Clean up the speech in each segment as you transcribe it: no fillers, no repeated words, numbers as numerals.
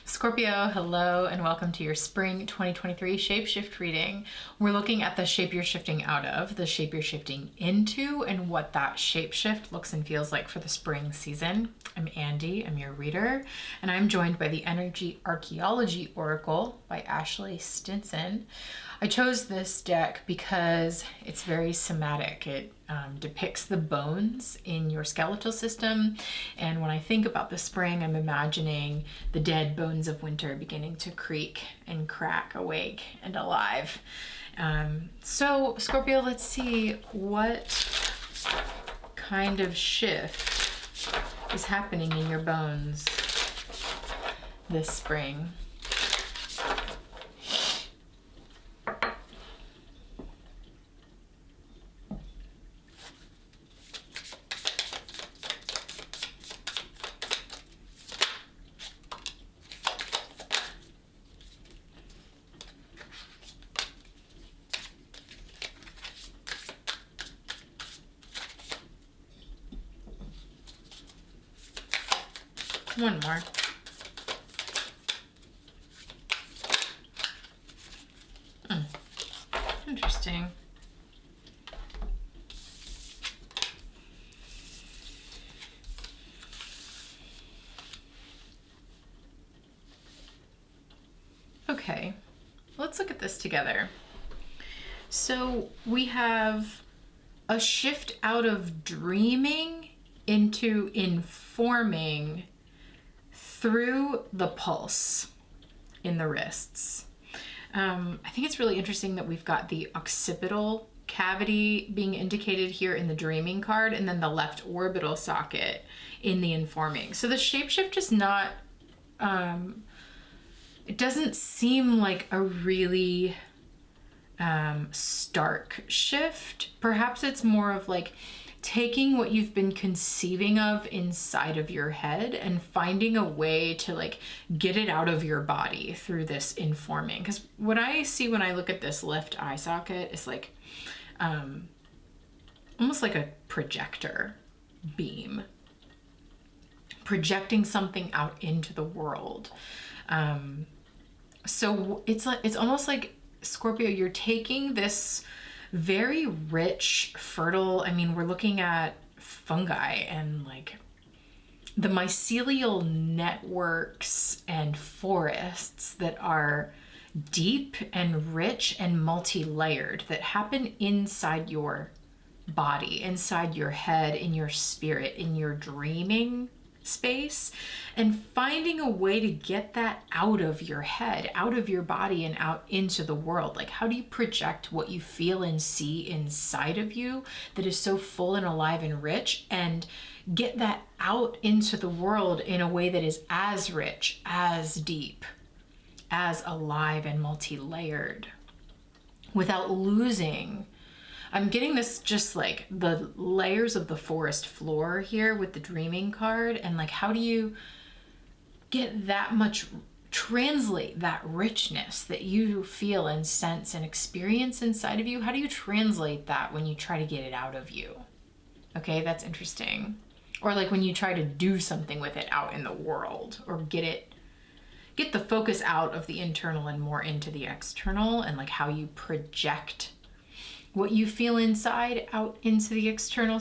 Scorpio, hello, and welcome to your Spring 2023 Shapeshift reading. We're looking at the shape you're shifting out of, the shape you're shifting into, and what that shapeshift looks and feels like for the spring season. I'm Andy, I'm your reader, and I'm joined by the Energy Archaeology Oracle by Ashley Stinson. I chose this deck because it's very somatic. It depicts the bones in your skeletal system, and when I think about the spring, I'm imagining the dead bones of winter beginning to creak and crack, awake and alive. So Scorpio, let's see what kind of shift is happening in your bones this spring. One more. Interesting. Okay, let's look at this together. So we have a shift out of dreaming into informing through the pulse in the wrists. I think it's really interesting that we've got the occipital cavity being indicated here in the dreaming card, and then the left orbital socket in the informing. So the shapeshift is not, it doesn't seem like a really stark shift. Perhaps it's more of like taking what you've been conceiving of inside of your head and finding a way to like get it out of your body through this informing. Because what I see when I look at this left eye socket is like almost like a projector beam projecting something out into the world. So it's almost like, Scorpio, you're taking this very rich, fertile, I mean, we're looking at fungi and like the mycelial networks and forests that are deep and rich and multi-layered that happen inside your body, inside your head, in your spirit, in your dreaming space, and finding a way to get that out of your head, out of your body, and out into the world. Like, how do you project what you feel and see inside of you that is so full and alive and rich, and get that out into the world in a way that is as rich, as deep, as alive and multi-layered, without losing. I'm getting this just like the layers of the forest floor here with the dreaming card, and like, how do you get that much, translate that richness that you feel and sense and experience inside of you? How do you translate that when you try to get it out of you? Okay, that's interesting. Or like when you try to do something with it out in the world, or get the focus out of the internal and more into the external, and like how you project what you feel inside out into the external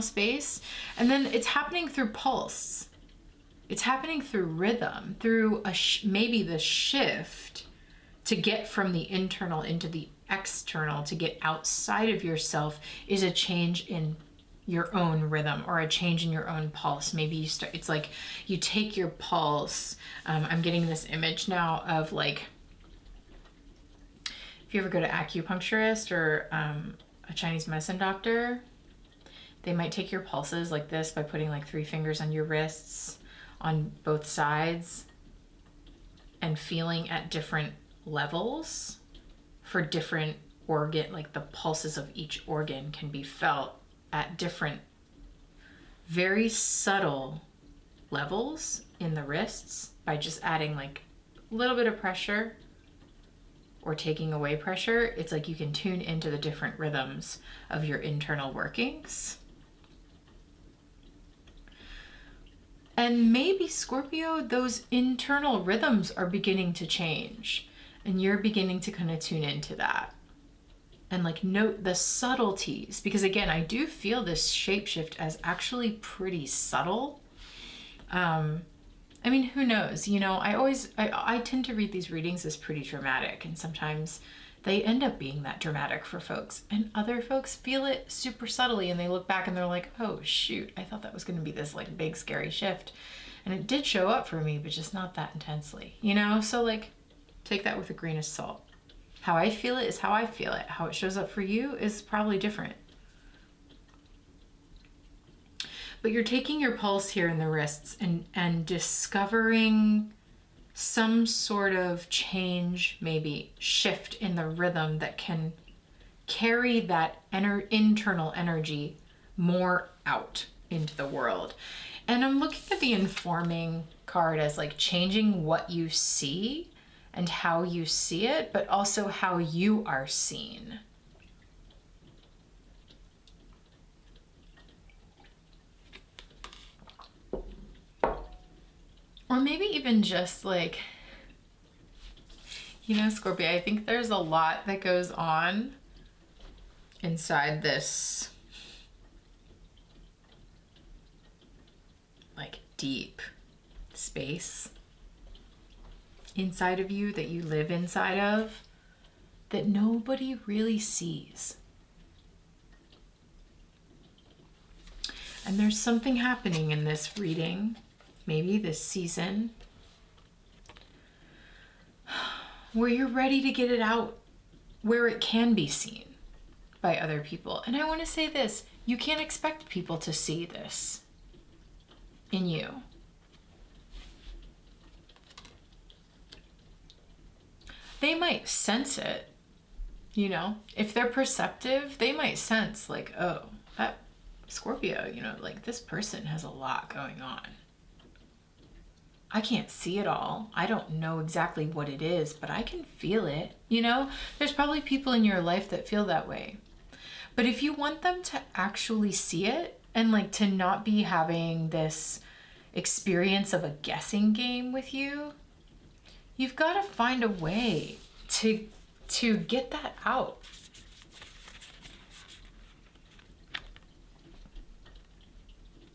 space. And then it's happening through pulse. It's happening through rhythm, through maybe the shift to get from the internal into the external, to get outside of yourself, is a change in your own rhythm or a change in your own pulse. Maybe you start, it's like you take your pulse. I'm getting this image now of like, if you ever go to acupuncturist or a Chinese medicine doctor, they might take your pulses like this by putting like 3 fingers on your wrists on both sides and feeling at different levels for different organ, like the pulses of each organ can be felt at different, very subtle levels in the wrists by just adding like a little bit of pressure or taking away pressure. It's like you can tune into the different rhythms of your internal workings. And maybe, Scorpio, those internal rhythms are beginning to change, and you're beginning to kind of tune into that and like note the subtleties, because again, I do feel this shapeshift as actually pretty subtle. I mean, who knows? You know, I tend to read these readings as pretty dramatic, and sometimes they end up being that dramatic for folks, and other folks feel it super subtly, and they look back and they're like, oh shoot, I thought that was going to be this like big scary shift, and it did show up for me, but just not that intensely, you know? So like, take that with a grain of salt. How I feel it is how I feel it. How it shows up for you is probably different. But you're taking your pulse here in the wrists and discovering some sort of change, maybe shift in the rhythm that can carry that internal energy more out into the world. And I'm looking at the informing card as like changing what you see and how you see it, but also how you are seen. Or maybe even just like, you know, Scorpio, I think there's a lot that goes on inside this like deep space inside of you that you live inside of that nobody really sees. And there's something happening in this reading, maybe this season, where you're ready to get it out where it can be seen by other people. And I want to say this, you can't expect people to see this in you. They might sense it, you know, if they're perceptive, they might sense like, oh, that Scorpio, you know, like this person has a lot going on. I can't see it all. I don't know exactly what it is, but I can feel it. You know, there's probably people in your life that feel that way. But if you want them to actually see it and like to not be having this experience of a guessing game with you, you've got to find a way to get that out.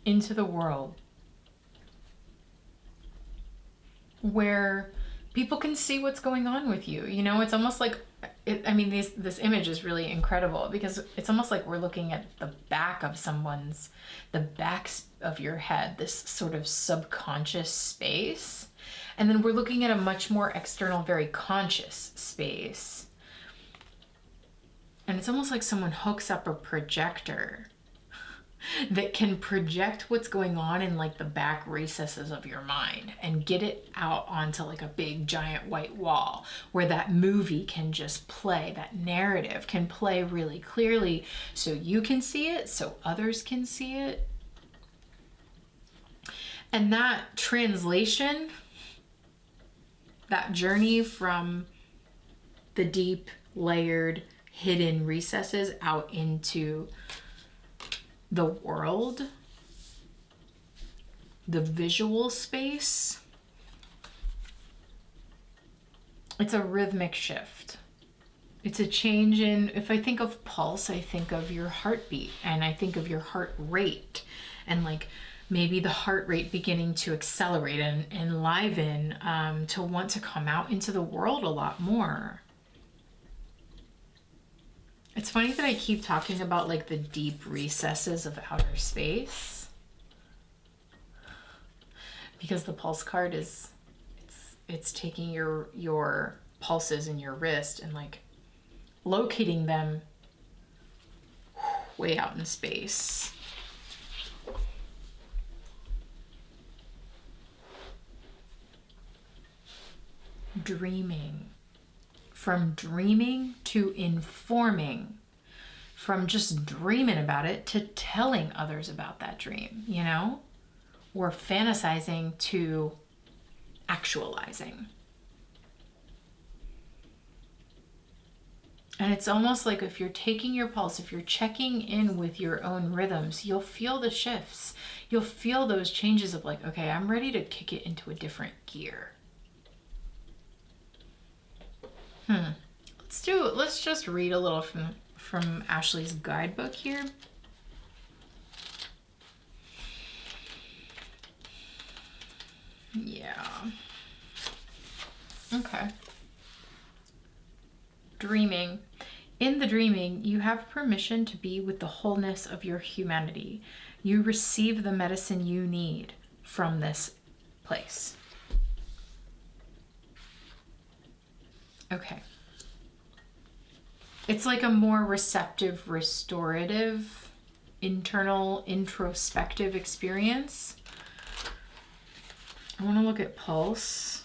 Into the world. Where people can see what's going on with you. You know, it's almost like, this image is really incredible because it's almost like we're looking at the back of the back of your head, this sort of subconscious space. And then we're looking at a much more external, very conscious space. And it's almost like someone hooks up a projector that can project what's going on in like the back recesses of your mind and get it out onto like a big giant white wall where that movie can just play, that narrative can play really clearly so you can see it, so others can see it. And that translation, that journey from the deep, layered, hidden recesses out into the world, the visual space, it's a rhythmic shift. It's a change in, if I think of pulse, I think of your heartbeat and I think of your heart rate and like maybe the heart rate beginning to accelerate and enliven to want to come out into the world a lot more. It's funny that I keep talking about like the deep recesses of outer space because the pulse card is, it's taking your pulses in your wrist and like locating them way out in space. Dreaming. From dreaming to informing, from just dreaming about it to telling others about that dream, you know, or fantasizing to actualizing. And it's almost like if you're taking your pulse, if you're checking in with your own rhythms, you'll feel the shifts. You'll feel those changes of like, okay, I'm ready to kick it into a different gear. Let's just read a little from Ashley's guidebook here. Yeah. Okay. Dreaming. In the dreaming, you have permission to be with the wholeness of your humanity. You receive the medicine you need from this place. Okay. It's like a more receptive, restorative, internal, introspective experience. I want to look at pulse.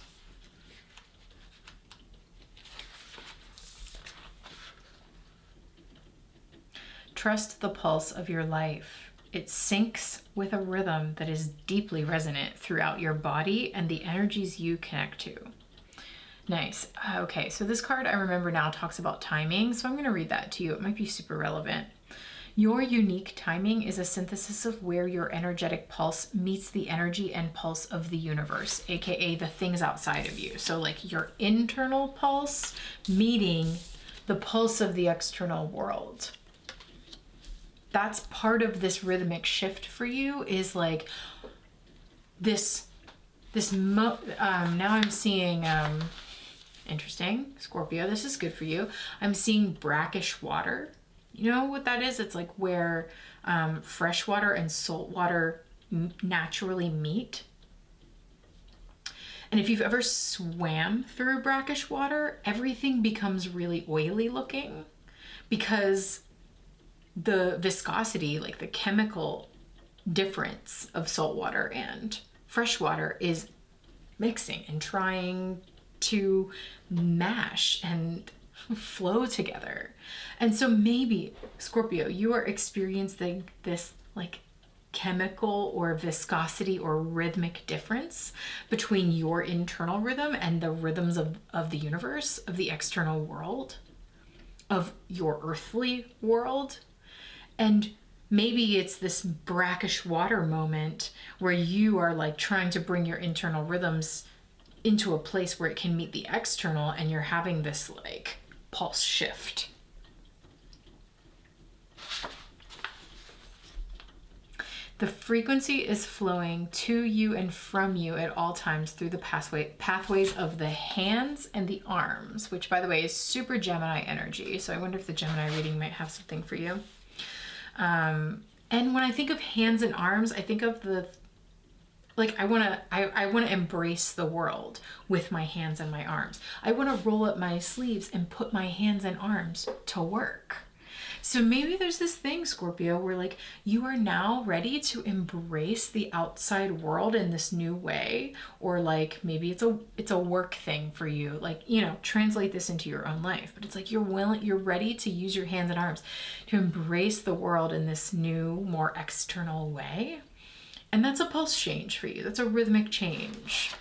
Trust the pulse of your life. It syncs with a rhythm that is deeply resonant throughout your body and the energies you connect to. Nice. Okay, so this card I remember now talks about timing, so I'm going to read that to you. It might be super relevant. Your unique timing is a synthesis of where your energetic pulse meets the energy and pulse of the universe, aka the things outside of you. So like your internal pulse meeting the pulse of the external world. That's part of this rhythmic shift for you, is like now I'm seeing interesting, Scorpio, this is good for you. I'm seeing brackish water. You know what that is? It's like where fresh water and salt water naturally meet. And if you've ever swam through brackish water, everything becomes really oily looking because the viscosity, like the chemical difference of salt water and fresh water, is mixing and trying to mash and flow together. And so maybe, Scorpio, you are experiencing this like chemical or viscosity or rhythmic difference between your internal rhythm and the rhythms of the universe, of the external world, of your earthly world. And maybe it's this brackish water moment where you are like trying to bring your internal rhythms into a place where it can meet the external, and you're having this like pulse shift. The frequency is flowing to you and from you at all times through the pathways of the hands and the arms, which by the way is super Gemini energy. So I wonder if the Gemini reading might have something for you. And when I think of hands and arms, I think of the, like, I want to embrace the world with my hands and my arms. I want to roll up my sleeves and put my hands and arms to work. So maybe there's this thing, Scorpio, where like you are now ready to embrace the outside world in this new way, or like maybe it's a work thing for you. Like, you know, translate this into your own life. But it's like you're ready to use your hands and arms to embrace the world in this new, more external way. And that's a pulse change for you. That's a rhythmic change.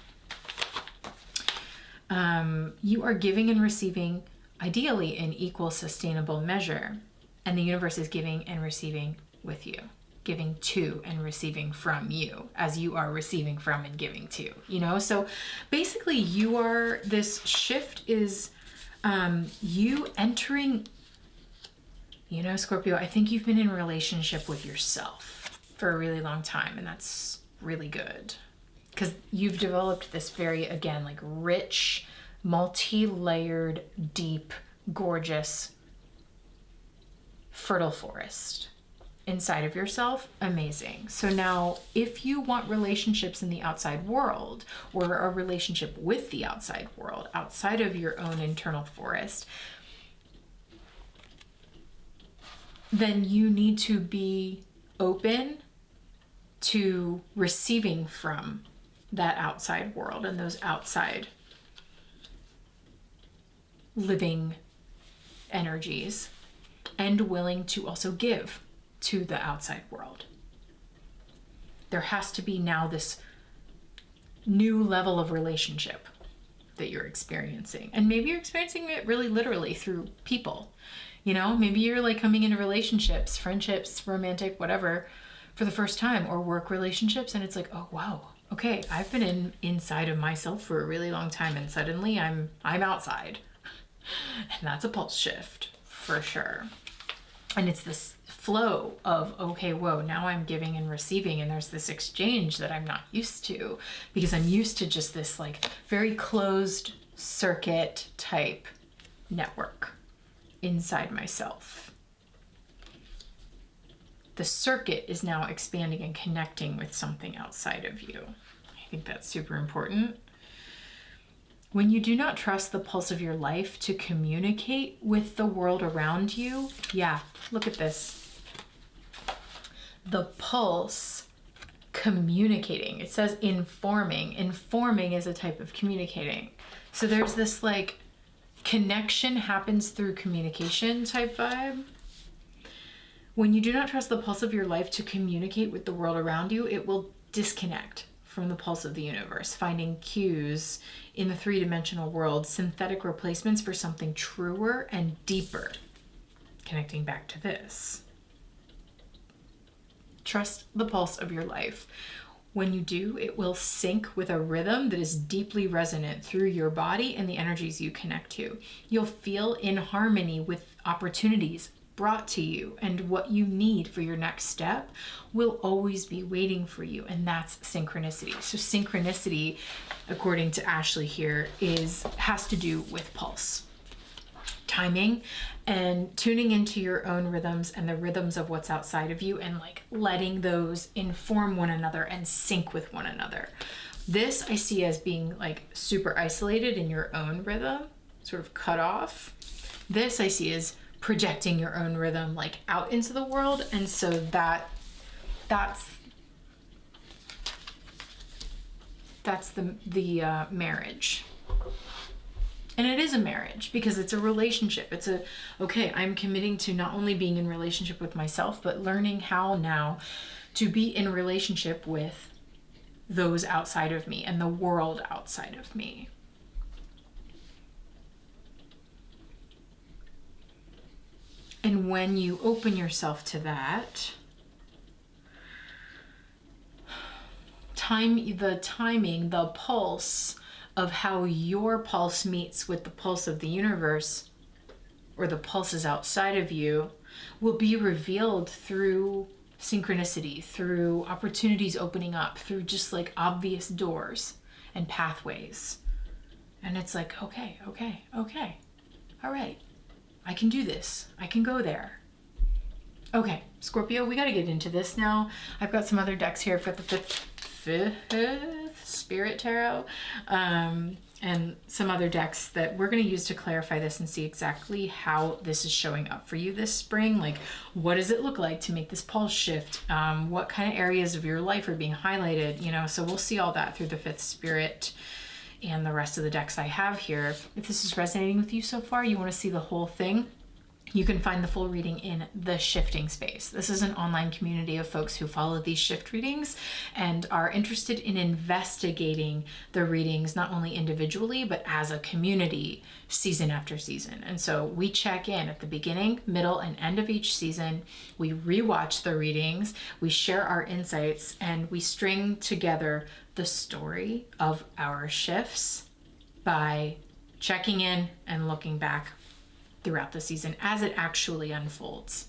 You are giving and receiving ideally in equal sustainable measure. And the universe is giving and receiving with you, giving to and receiving from you as you are receiving from and giving to, you know? So basically this shift is you entering, you know, Scorpio, I think you've been in a relationship with yourself for a really long time, and that's really good because you've developed this very, again, like rich, multi-layered, deep, gorgeous, fertile forest inside of yourself. Amazing. So now if you want relationships in the outside world, or a relationship with the outside world outside of your own internal forest, then you need to be open to receiving from that outside world and those outside living energies, and willing to also give to the outside world. There has to be now this new level of relationship, that you're experiencing. And maybe you're experiencing it really literally through people. You know, maybe you're like coming into relationships, friendships, romantic, whatever, for the first time, or work relationships, and it's like, oh wow, okay, I've been inside of myself for a really long time, and suddenly I'm outside. And that's a pulse shift for sure. And it's this flow of, okay, whoa, now I'm giving and receiving, and there's this exchange that I'm not used to, because I'm used to just this like very closed circuit type network inside myself. The circuit is now expanding and connecting with something outside of you. I think that's super important. When you do not trust the pulse of your life to communicate with the world around you, yeah, look at this. The pulse communicating. It says informing. Informing is a type of communicating. So there's this like connection happens through communication type vibe. When you do not trust the pulse of your life to communicate with the world around you, it will disconnect from the pulse of the universe, finding cues in the three-dimensional world, synthetic replacements for something truer and deeper. Connecting back to this. Trust the pulse of your life. When you do, it will sync with a rhythm that is deeply resonant through your body and the energies you connect to. You'll feel in harmony with opportunities brought to you, and what you need for your next step will always be waiting for you, and that's synchronicity. So synchronicity, according to Ashley here, has to do with pulse, timing, and tuning into your own rhythms and the rhythms of what's outside of you, and like letting those inform one another and sync with one another. This I see as being like super isolated in your own rhythm, sort of cut off. This I see as projecting your own rhythm like out into the world, and so that's the marriage. And it is a marriage because it's a relationship. It's okay, I'm committing to not only being in relationship with myself, but learning how now to be in relationship with those outside of me and the world outside of me. And when you open yourself to that, the timing, the pulse of how your pulse meets with the pulse of the universe, or the pulses outside of you, will be revealed through synchronicity, through opportunities opening up, through just like obvious doors and pathways. And it's like, okay, all right. I can do this. I can go there. Okay, Scorpio, we got to get into this now. I've got some other decks here for the fifth Spirit Tarot, and some other decks that we're going to use to clarify this and see exactly how this is showing up for you this spring. Like, what does it look like to make this pulse shift? What kind of areas of your life are being highlighted? You know, so we'll see all that through the fifth Spirit and the rest of the decks I have here. If this is resonating with you so far, you want to see the whole thing, you can find the full reading in the shifting space. This is an online community of folks who follow these shift readings and are interested in investigating the readings, not only individually, but as a community, season after season. And so we check in at the beginning, middle, and end of each season. We rewatch the readings, we share our insights, and we string together the story of our shifts by checking in and looking back throughout the season as it actually unfolds.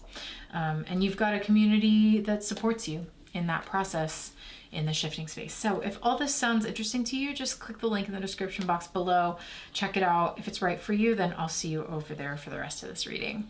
And you've got a community that supports you in that process in the shifting space. So if all this sounds interesting to you, just click the link in the description box below, check it out. If it's right for you, then I'll see you over there for the rest of this reading.